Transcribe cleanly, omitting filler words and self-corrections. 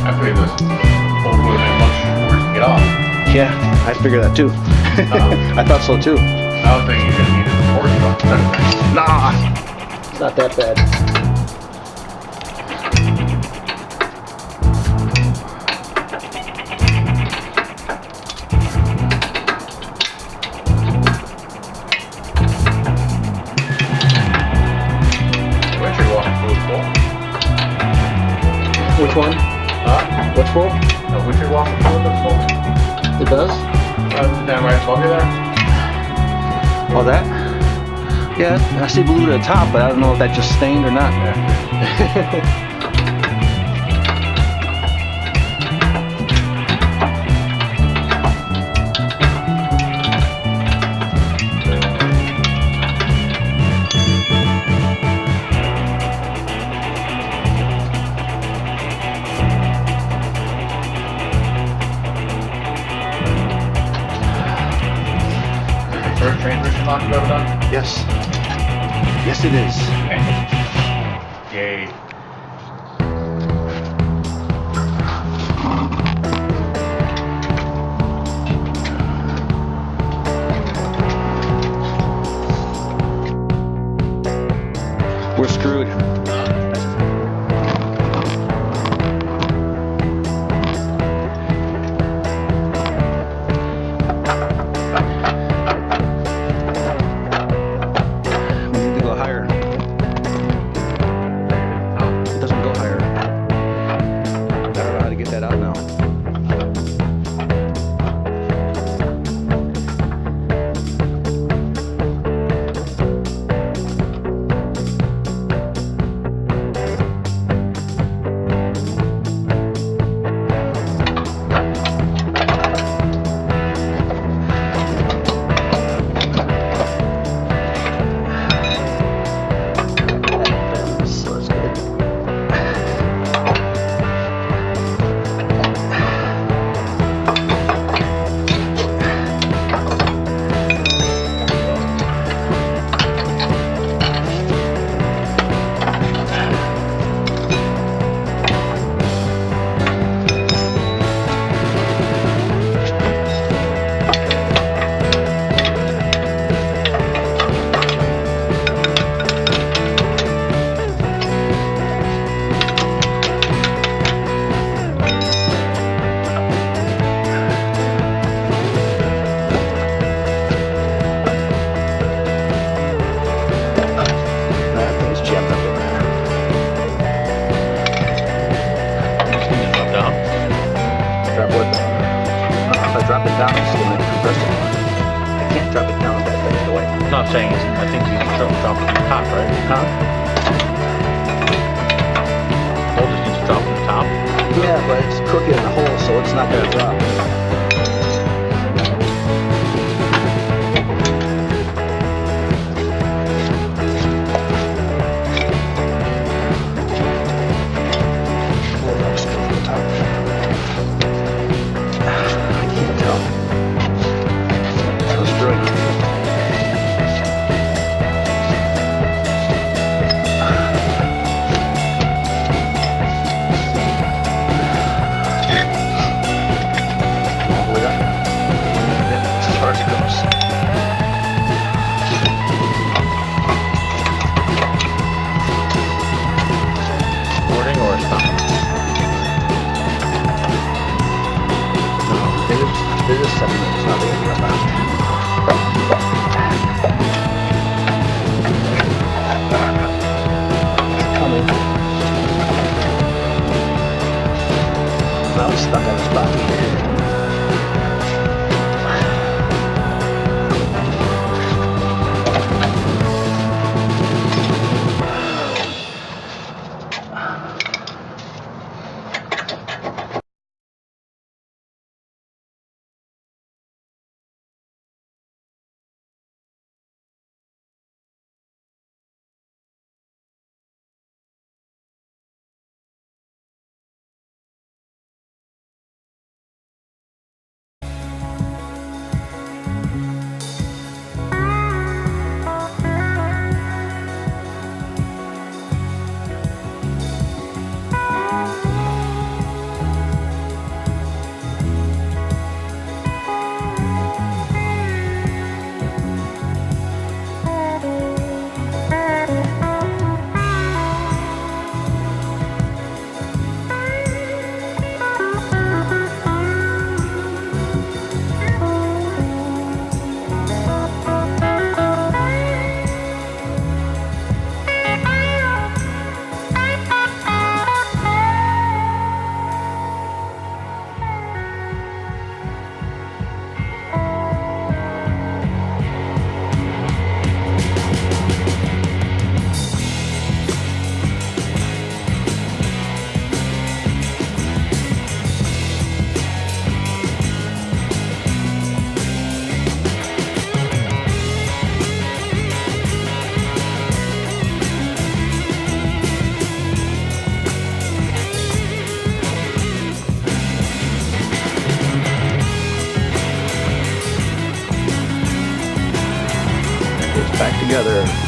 I figured this old would have been much worse to get off. Yeah, I figured that too. I thought so too. I was thinking you're gonna need it before you got the Nah, it's not that bad. windshield washer fluid full. Which one? Huh? What's full? The windshield washer fluid looks full. It does? Down right above you there. Oh, that? Yeah, I see blue to the top, but I don't know if that just stained or not. Yeah. First transmission lock you've ever done? Yes. Yes, it is. Yay. We're screwed. We need to go higher. It doesn't go higher. I don't know how to get that out now. So that's good. That thing's jammed up in there. Just need to drop down. Drop what down? If I drop it down, it's still going to compress it more. I can't drop it down if I put it away. I'm not saying it's, I think you can drop it from the top, right? Huh? Hole just needs to drop from the top. Yeah, but it's crooked in the hole, so it's not going to drop. Boarding or stop? This is 7 minutes, not big enough. Coming. Now I'm stuck on this body. back together.